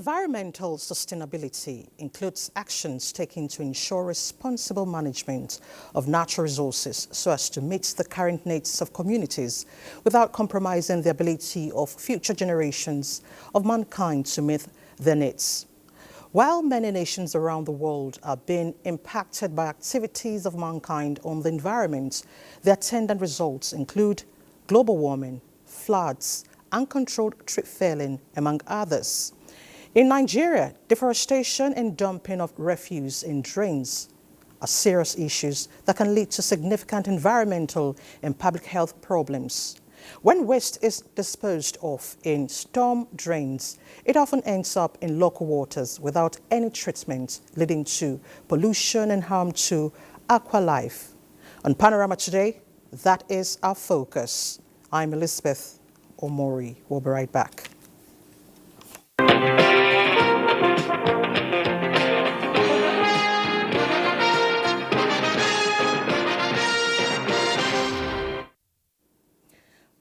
Environmental sustainability includes actions taken to ensure responsible management of natural resources so as to meet the current needs of communities without compromising the ability of future generations of mankind to meet their needs. While many nations around the world are being impacted by activities of mankind on the environment, the attendant results include global warming, floods, uncontrolled tree felling, among others. In Nigeria, deforestation and dumping of refuse in drains are serious issues that can lead to significant environmental and public health problems. When waste is disposed of in storm drains, it often ends up in local waters without any treatment, leading to pollution and harm to aqua life. On Panorama today, that is our focus. I'm Elizabeth Omori. We'll be right back.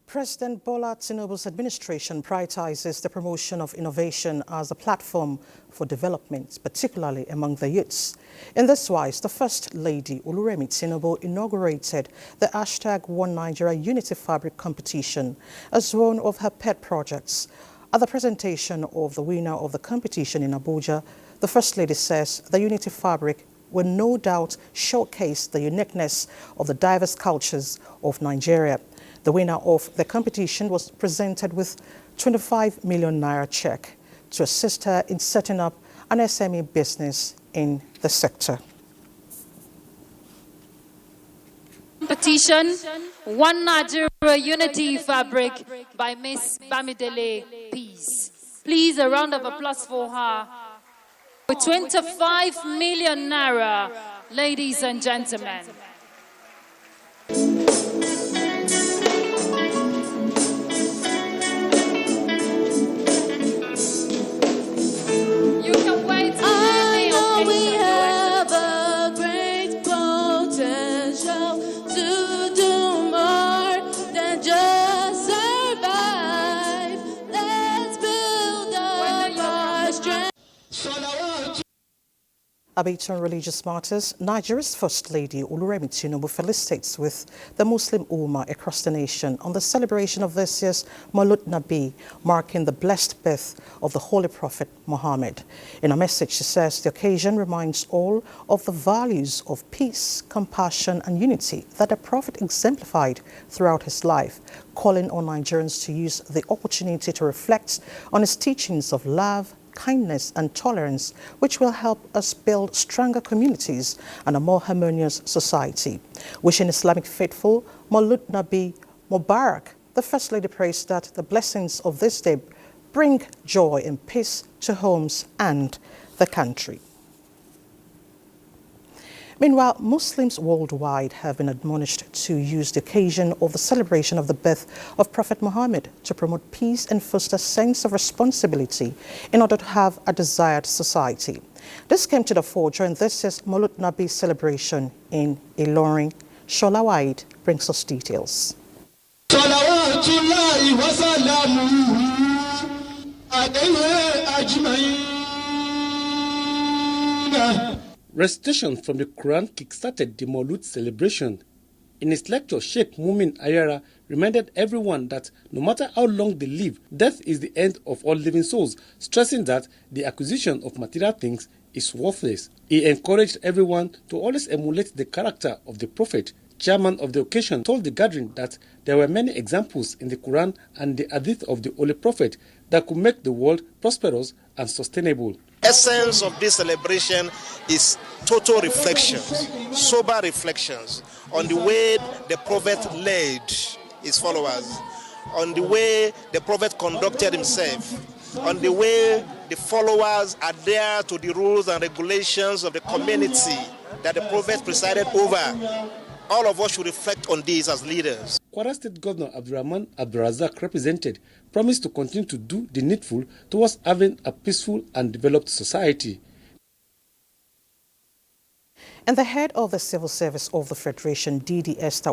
President Bola Tinubu's administration prioritizes the promotion of innovation as a platform for development, particularly among the youths. In this wise, the First Lady Oluremi Tinubu inaugurated the #One Nigeria Unity Fabric competition as one of her pet projects. At the presentation of the winner of the competition in Abuja, the First Lady says the Unity Fabric will no doubt showcase the uniqueness of the diverse cultures of Nigeria. The winner of the competition was presented with 25 million naira check to assist her in setting up an SME business in the sector. Competition, One Nigeria Unity Fabric by Miss Bamidele Peace. Please, a round of applause for her. With 25 million naira, ladies and gentlemen. Update on religious matters. Nigeria's First Lady Oluremi Tinubu felicitates with the Muslim Ummah across the nation on the celebration of this year's Maulud Nabi, marking the blessed birth of the Holy Prophet Muhammad. In a message, she says the occasion reminds all of the values of peace, compassion and unity that the Prophet exemplified throughout his life, calling on Nigerians to use the opportunity to reflect on his teachings of love, kindness and tolerance, which will help us build stronger communities and a more harmonious society. Wishing Islamic faithful Maulud Nabi Mubarak, the First Lady prays that the blessings of this day bring joy and peace to homes and the country. Meanwhile, Muslims worldwide have been admonished to use the occasion of the celebration of the birth of Prophet Muhammad to promote peace and foster a sense of responsibility in order to have a desired society. This came to the fore during this year's Maulud Nabi celebration in Ilorin. Shola Wide brings us details. Recitation from the Quran kick-started the Maulud celebration. In his lecture, Sheikh Mumin Ayara reminded everyone that no matter how long they live, death is the end of all living souls, stressing that the acquisition of material things is worthless. He encouraged everyone to always emulate the character of the Prophet. Chairman of the occasion told the gathering that there were many examples in the Quran and the Hadith of the Holy Prophet that could make the world prosperous and sustainable. Essence of this celebration is total reflections, sober reflections on the way the Prophet led his followers, on the way the Prophet conducted himself, on the way the followers adhere to the rules and regulations of the community that the Prophet presided over. All of us should reflect on this as leaders. Kwara State Governor Abdurrahman Abdurazak represented promised to continue to do the needful towards having a peaceful and developed society. And the head of the Civil Service of the Federation, D.D. Esther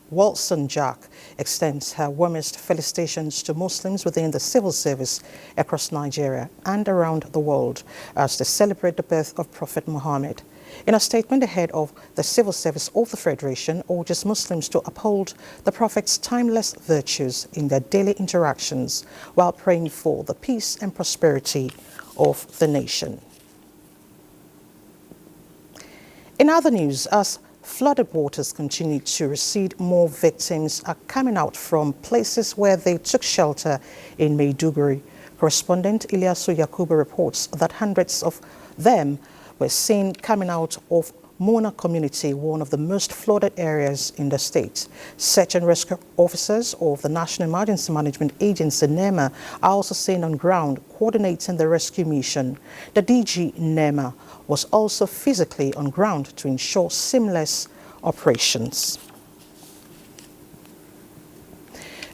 Wilson Jack extends her warmest felicitations to Muslims within the civil service across Nigeria and around the world as they celebrate the birth of Prophet Muhammad. In a statement, the head of the Civil Service of the Federation urges Muslims to uphold the Prophet's timeless virtues in their daily interactions while praying for the peace and prosperity of the nation. In other news, as flooded waters continue to recede, more victims are coming out from places where they took shelter in Maiduguri. Correspondent Ilyasu Yakubu reports that hundreds of them were seen coming out of Mona community, one of the most flooded areas in the state. Search and rescue officers of the National Emergency Management Agency, NEMA, are also seen on ground coordinating the rescue mission. The DG NEMA was also physically on ground to ensure seamless operations.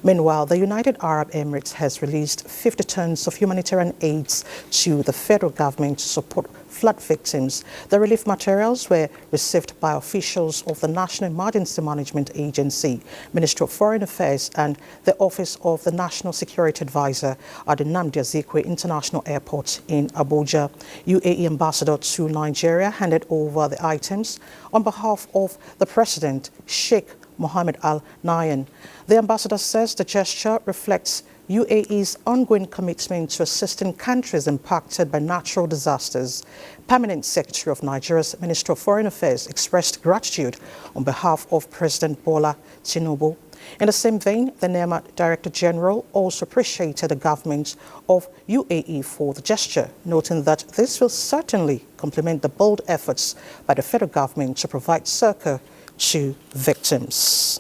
Meanwhile, the United Arab Emirates has released 50 tons of humanitarian aids to the federal government to support flood victims. The relief materials were received by officials of the National Emergency Management Agency, Ministry of Foreign Affairs, and the Office of the National Security Advisor at the Nnamdi Azikiwe International Airport in Abuja. UAE Ambassador to Nigeria handed over the items on behalf of the President, Sheikh Mohammed Al Nahyan. The ambassador says the gesture reflects UAE's ongoing commitment to assisting countries impacted by natural disasters. Permanent Secretary of Nigeria's Ministry of Foreign Affairs expressed gratitude on behalf of President Bola Tinubu. In the same vein, the NEMA Director General also appreciated the government of UAE for the gesture, noting that this will certainly complement the bold efforts by the federal government to provide succor to victims.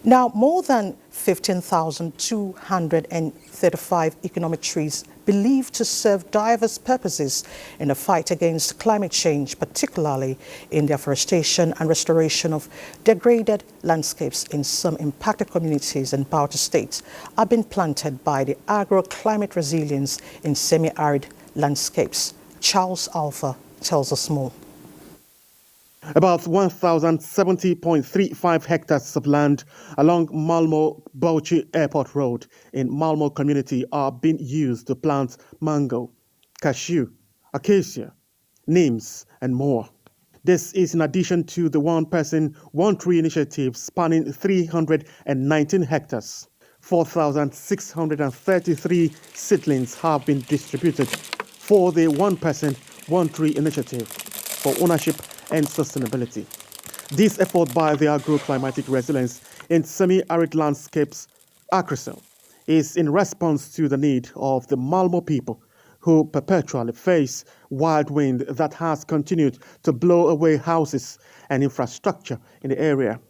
Now, more than 15,235 economic trees believed to serve diverse purposes in the fight against climate change, particularly in the afforestation and restoration of degraded landscapes in some impacted communities in Bauchi State, are being planted by the Agro-Climate Resilience in Semi-Arid Landscapes. Charles Alpha tells us more. About 1,070.35 hectares of land along Malmo-Bauchi Airport Road in Malmo community are being used to plant mango, cashew, acacia, neems, and more. This is in addition to the one-person, one-tree initiative spanning 319 hectares. 4,633 seedlings have been distributed for the one-person, one-tree initiative for ownership and sustainability. This effort by the Agro-Climatic Resilience in Semi-Arid Landscapes, ACRISEL, is in response to the need of the Malmo people who perpetually face wild wind that has continued to blow away houses and infrastructure in the area.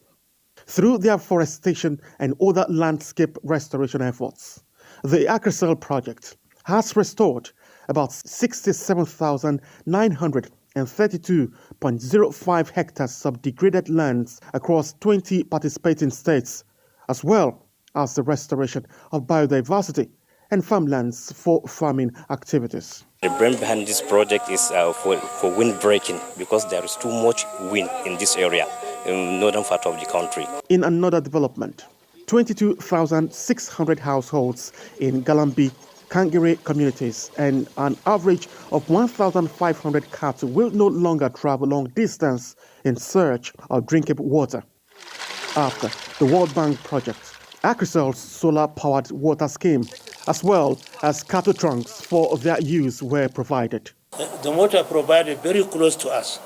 Through their forestation and other landscape restoration efforts, the ACRISEL project has restored about 67,932.05 hectares of degraded lands across 20 participating states, as well as the restoration of biodiversity and farmlands for farming activities. The brain behind this project is for wind breaking, because there is too much wind in this area, in northern part of the country. In another development, 22,600 households in Galambi, Kangere communities and an average of 1,500 cattle will no longer travel long distance in search of drinkable water. After the World Bank project, ACRISEL's solar-powered water scheme, as well as cattle trunks for their use, were provided. The water provided very close to us.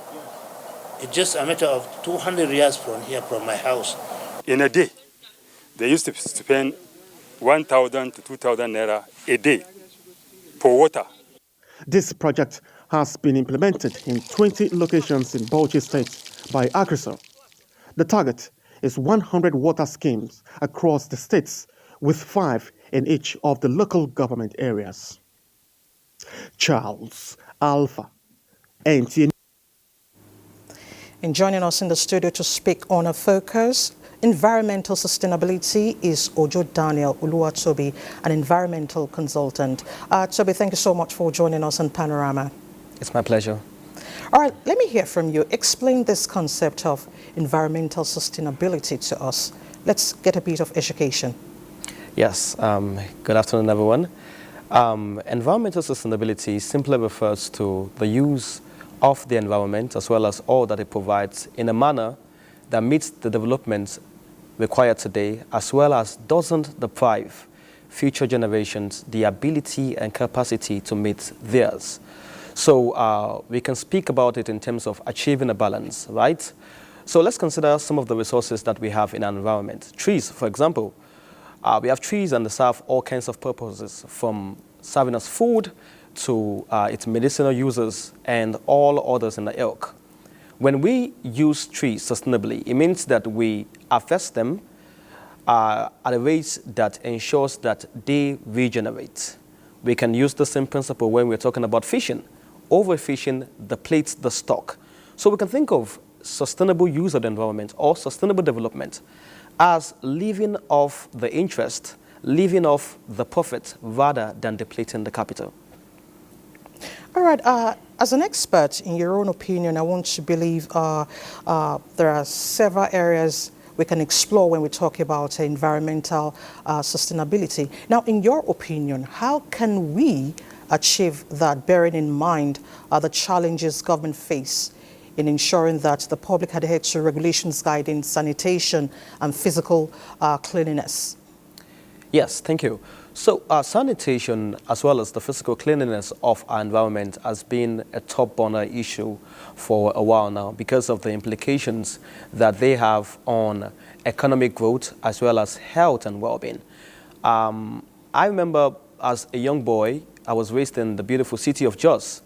It's just a matter of 200 yards from here, from my house. In a day, they used to spend 1,000 to 2,000 naira a day for water. This project has been implemented in 20 locations in Bauchi State by ACRISEL. The target is 100 water schemes across the states, with 5 in each of the local government areas. Charles Alpha, NTA. And joining us in the studio to speak on a focus environmental sustainability is Ojo Daniel Uluwatobi, an environmental consultant. Toby, thank you so much for joining us on Panorama. It's my pleasure. All right, let me hear from you. Explain this concept of environmental sustainability to us. Let's get a bit of education. Yes, good afternoon, everyone. Environmental sustainability simply refers to the use of the environment as well as all that it provides in a manner that meets the developments required today, as well as doesn't deprive future generations the ability and capacity to meet theirs. So we can speak about it in terms of achieving a balance, right? So let's consider some of the resources that we have in our environment. Trees, for example. We have trees and they serve all kinds of purposes, from serving as food to its medicinal uses and all others in the ilk. When we use trees sustainably, it means that we harvest them at a rate that ensures that they regenerate. We can use the same principle when we're talking about fishing. Overfishing depletes the stock. So we can think of sustainable use of the environment or sustainable development as living off the interest, living off the profit rather than depleting the capital. All right. As an expert, in your own opinion, I want to believe there are several areas we can explore when we talk about environmental sustainability. Now, in your opinion, how can we achieve that, bearing in mind the challenges government face in ensuring that the public adhere to regulations guiding sanitation and physical cleanliness? Yes, thank you. So sanitation as well as the physical cleanliness of our environment has been a top burner issue for a while now because of the implications that they have on economic growth as well as health and well-being. I remember as a young boy, I was raised in the beautiful city of Jos.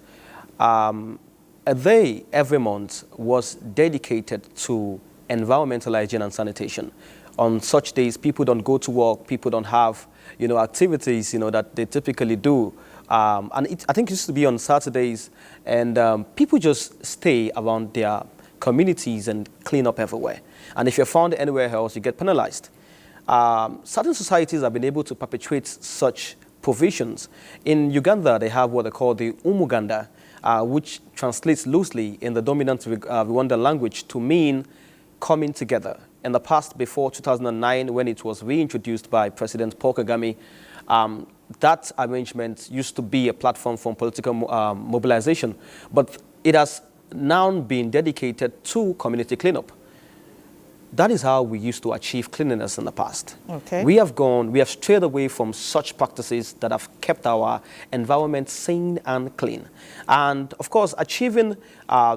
A day every month was dedicated to environmental hygiene and sanitation. On such days, people don't go to work, people don't have, activities, that they typically do. And I think it used to be on Saturdays, and people just stay around their communities and clean up everywhere. And if you're found anywhere else, you get penalized. Certain societies have been able to perpetuate such provisions. In Uganda, they have what they call the Umuganda, which translates loosely in the dominant Rwandan language to mean coming together. In the past, before 2009, when it was reintroduced by President Paul Kagame, that arrangement used to be a platform for political mobilization, but it has now been dedicated to community cleanup. That is how we used to achieve cleanliness in the past. Okay. We have strayed away from such practices that have kept our environment sane and clean. And of course, achieving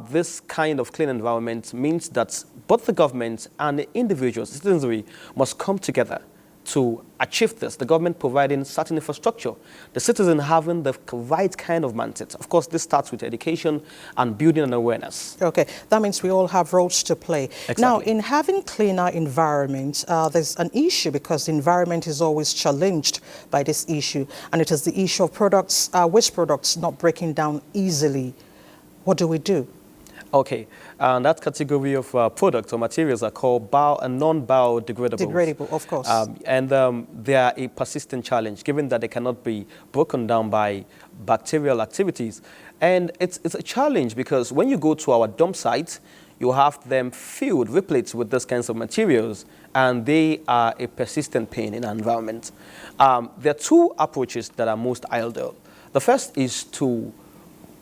this kind of clean environment means that both the government and the individuals, citizenry, must come together to achieve this. The government providing certain infrastructure, the citizen having the right kind of mindset. Of course, this starts with education and building an awareness. Okay, that means we all have roles to play. Exactly. Now, in having cleaner environment, there's an issue because the environment is always challenged by this issue, and it is the issue of products, waste products not breaking down easily. What do we do? Okay, and that category of products or materials are called non-biodegradable. Degradable, of course. They are a persistent challenge, given that they cannot be broken down by bacterial activities. And it's a challenge because when you go to our dump sites, you have them filled, replete with these kinds of materials, and they are a persistent pain in our environment. There are two approaches that are most ideal. The first is to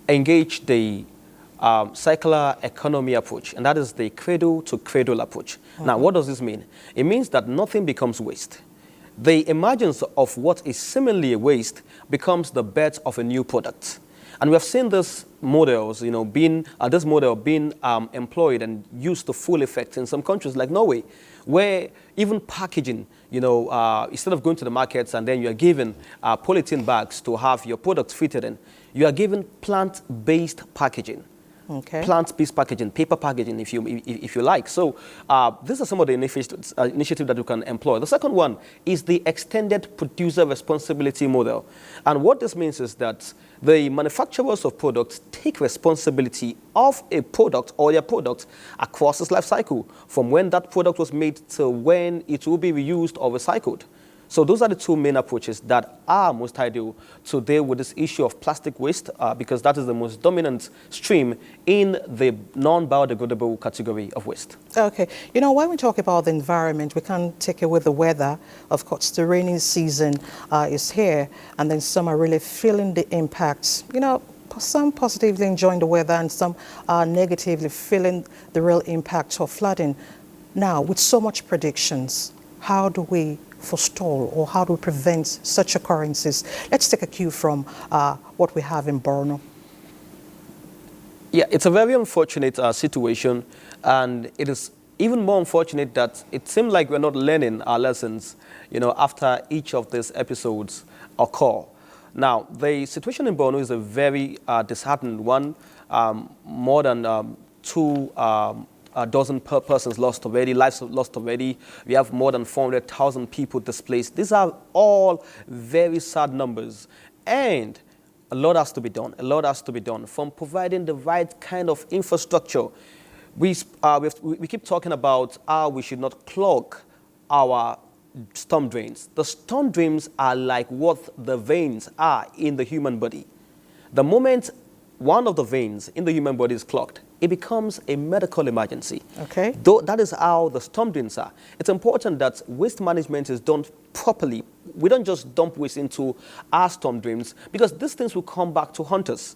engage the circular economy approach, and that is the cradle-to-cradle approach. Now, what does this mean? It means that nothing becomes waste. The emergence of what is seemingly a waste becomes the birth of a new product. And we have seen this models, being employed and used to full effect in some countries like Norway, where even packaging, instead of going to the markets and then you are given polythene bags to have your products fitted in, you are given plant-based packaging. Okay. Plant-based packaging, paper packaging, if you like. So these are some of the initiatives that you can employ. The second one is the extended producer responsibility model. And what this means is that the manufacturers of products take responsibility of a product or their product across its life cycle, from when that product was made to when it will be reused or recycled. So those are the two main approaches that are most ideal to deal with this issue of plastic waste, because that is the most dominant stream in the non-biodegradable category of waste. Okay. You know, when we talk about the environment, we can't take away the weather. Of course, the rainy season is here, and then some are really feeling the impacts. You know, some positively enjoying the weather and some are negatively feeling the real impact of flooding. Now, with so much predictions, how do we forestall or how do we prevent such occurrences? Let's take a cue from what we have in Borno. Yeah, it's a very unfortunate situation, and it is even more unfortunate that it seems like we're not learning our lessons, you know, after each of these episodes occur. Now, the situation in Borno is a very disheartening one. More than a dozen persons lost already, lives lost already. We have more than 400,000 people displaced. These are all very sad numbers. And a lot has to be done. A lot has to be done from providing the right kind of infrastructure. We keep talking about how we should not clog our storm drains. The storm drains are like what the veins are in the human body. The moment one of the veins in the human body is clogged, it becomes a medical emergency. Okay. Though that is how the storm drains are. It's important that waste management is done properly. We don't just dump waste into our storm drains, because these things will come back to haunt us.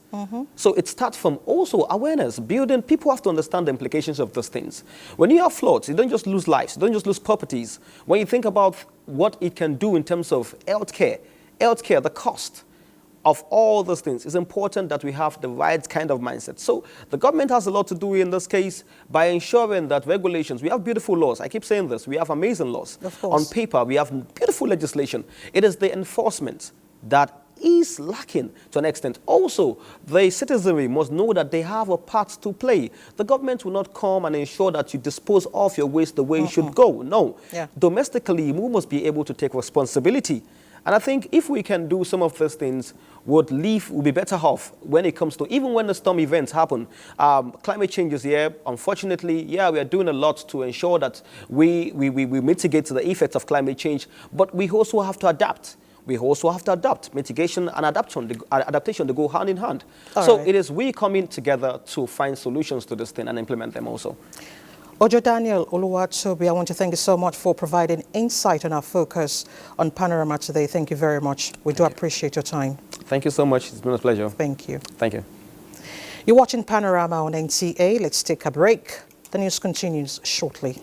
So it starts from also awareness, building. People have to understand the implications of those things. When you have floods, you don't just lose lives, you don't just lose properties. When you think about what it can do in terms of healthcare, the cost of all those things, it's important that we have the right kind of mindset. So the government has a lot to do in this case by ensuring that regulations, we have beautiful laws. I keep saying this, we have amazing laws. Of course. On paper, we have beautiful legislation. It is the enforcement that is lacking to an extent. Also, the citizenry must know that they have a part to play. The government will not come and ensure that you dispose of your waste the way it should go. No. Yeah. Domestically, we must be able to take responsibility. And I think if we can do some of those things, we'll be better off when it comes to, even when the storm events happen. Climate change is here. Unfortunately, yeah, we are doing a lot to ensure that we mitigate the effects of climate change, but we also have to adapt. We also have to adapt. Mitigation and adaptation, they go hand in hand. So it is we coming together to find solutions to this thing and implement them also. Ojo Daniel Oluwatobi, I want to thank you so much for providing insight on our focus on Panorama today. Thank you very much. We do appreciate your time. Thank you so much. It's been a pleasure. Thank you. Thank you. You're watching Panorama on NTA. Let's take a break. The news continues shortly.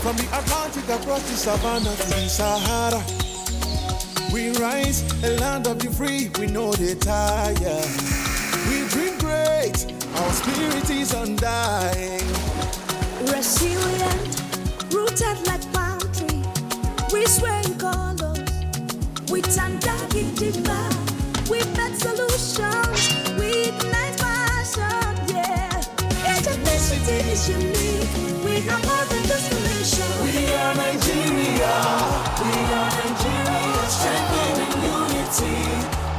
From the Atlantic across the savannah to the Sahara, we rise, a land of the free, we know they tire. We dream great, our spirit is undying. Resilient, rooted like palm tree, we sway in colors, we turn dark into light, we make solutions, we ignite passion, yeah. Each ethnicity is unique, we have more than just a nation. We are Nigeria, strengthening unity,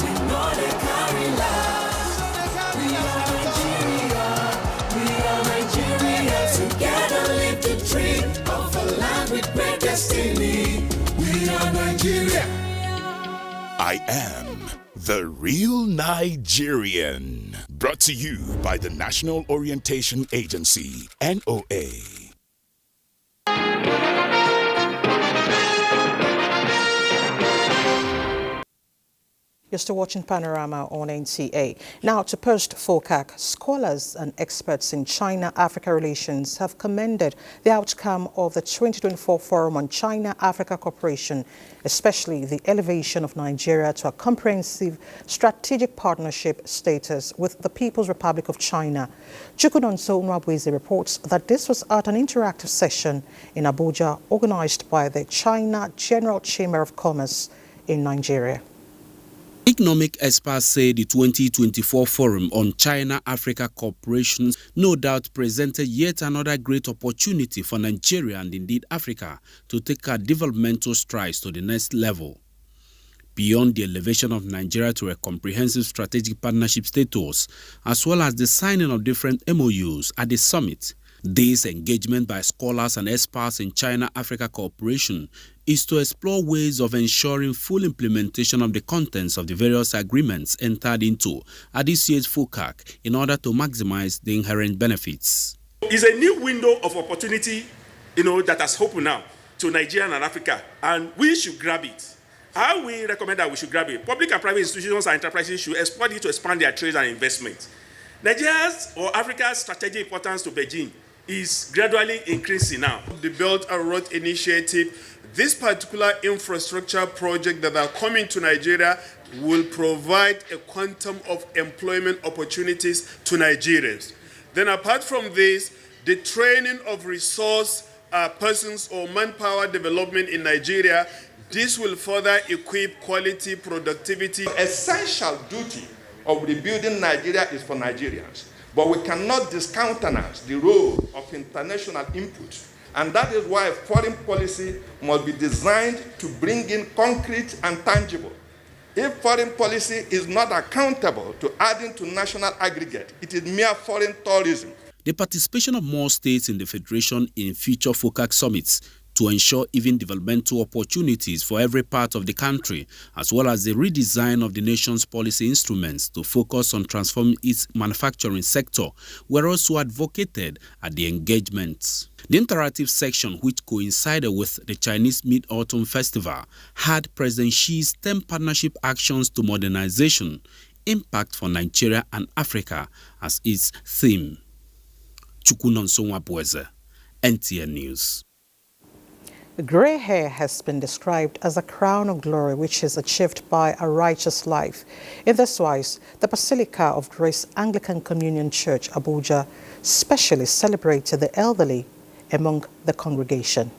we know they carry lives. We are Nigeria, together live the dream of a land with great destiny. We are Nigeria. I am the real Nigerian. Brought to you by the National Orientation Agency, NOA. You're still watching Panorama on NTA. Now, to post-FOCAC, scholars and experts in China-Africa relations have commended the outcome of the 2024 Forum on China-Africa Cooperation, especially the elevation of Nigeria to a comprehensive strategic partnership status with the People's Republic of China. Chukwunonso Nwabweze reports that this was at an interactive session in Abuja organized by the China General Chamber of Commerce in Nigeria. Economic experts say the 2024 Forum on China-Africa Cooperation no doubt presented yet another great opportunity for Nigeria and indeed Africa to take our developmental strides to the next level. Beyond the elevation of Nigeria to a comprehensive strategic partnership status, as well as the signing of different MOUs at the summit, this engagement by scholars and experts in China-Africa cooperation is to explore ways of ensuring full implementation of the contents of the various agreements entered into at this year's FOCAC in order to maximize the inherent benefits. It's a new window of opportunity, that has opened now to Nigeria and Africa, and we should grab it. How we recommend that we should grab it? Public and private institutions and enterprises should exploit it to expand their trade and investment. Nigeria's or Africa's strategic importance to Beijing is gradually increasing now. The Belt and Road Initiative, this particular infrastructure project that are coming to Nigeria will provide a quantum of employment opportunities to Nigerians. Then apart from this, the training of resource persons or manpower development in Nigeria, this will further equip quality productivity. Essential duty of rebuilding Nigeria is for Nigerians, but we cannot discountenance the role of international input, and that is why foreign policy must be designed to bring in concrete and tangible. If foreign policy is not accountable to adding to national aggregate, it is mere foreign tourism. The participation of more states in the Federation in future FOCAC summits to ensure even developmental opportunities for every part of the country, as well as the redesign of the nation's policy instruments to focus on transforming its manufacturing sector, were also advocated at the engagements. The interactive section, which coincided with the Chinese Mid-Autumn Festival, had President Xi's 10 partnership actions to modernization, impact for Nigeria and Africa as its theme. Chukunonsonwa Bweze, NTA News. Grey hair has been described as a crown of glory which is achieved by a righteous life. In this wise, the Basilica of Grace Anglican Communion Church, Abuja, specially celebrated the elderly among the congregation.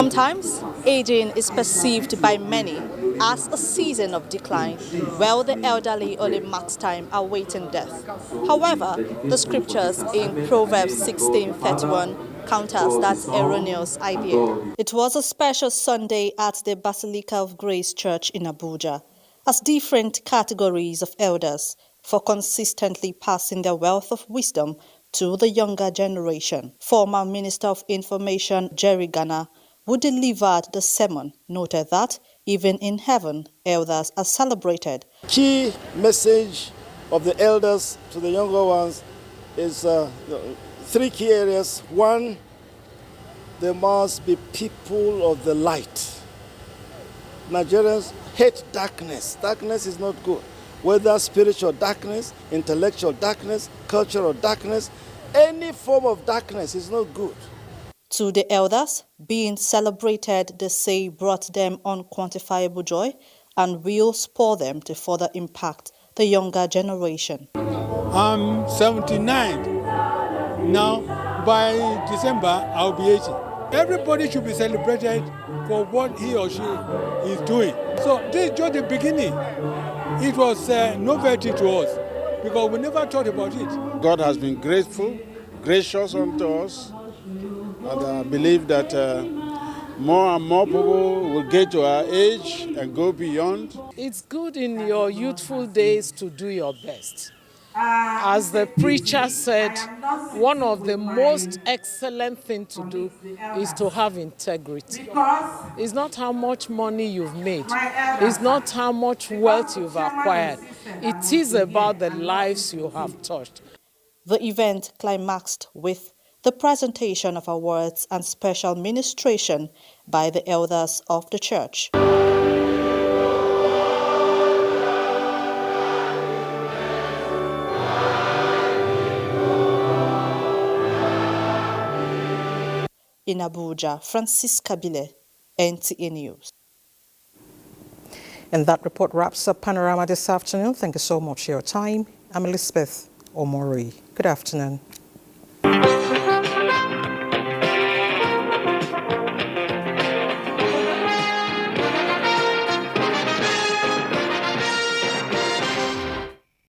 Sometimes, aging is perceived by many as a season of decline, while the elderly only marks time awaiting death. However, the scriptures in Proverbs 16:31 counters that erroneous idea. It was a special Sunday at the Basilica of Grace Church in Abuja, as different categories of elders, for consistently passing their wealth of wisdom to the younger generation. Former Minister of Information Jerry Ghana, who delivered the sermon, noted that even in heaven, elders are celebrated. Key message of the elders to the younger ones is three key areas. One, there must be people of the light. Nigerians hate darkness. Darkness is not good. Whether spiritual darkness, intellectual darkness, cultural darkness, any form of darkness is not good. To the elders, being celebrated, they say, brought them unquantifiable joy and will spur them to further impact the younger generation. I'm 79. Now, by December, I'll be 80. Everybody should be celebrated for what he or she is doing. So this is just the beginning. It was novelty to us because we never thought about it. God has been grateful, gracious unto us. And I believe that more and more people will get to our age and go beyond. It's good in your youthful days to do your best. As the preacher said, one of the most excellent things to do is to have integrity. It's not how much money you've made. It's not how much wealth you've acquired. It is about the lives you have touched. The event climaxed with the presentation of awards and special ministration by the elders of the church. In Abuja, Francisca Bile, NTA News. And that report wraps up Panorama this afternoon. Thank you so much for your time. I'm Elizabeth Omori. Good afternoon.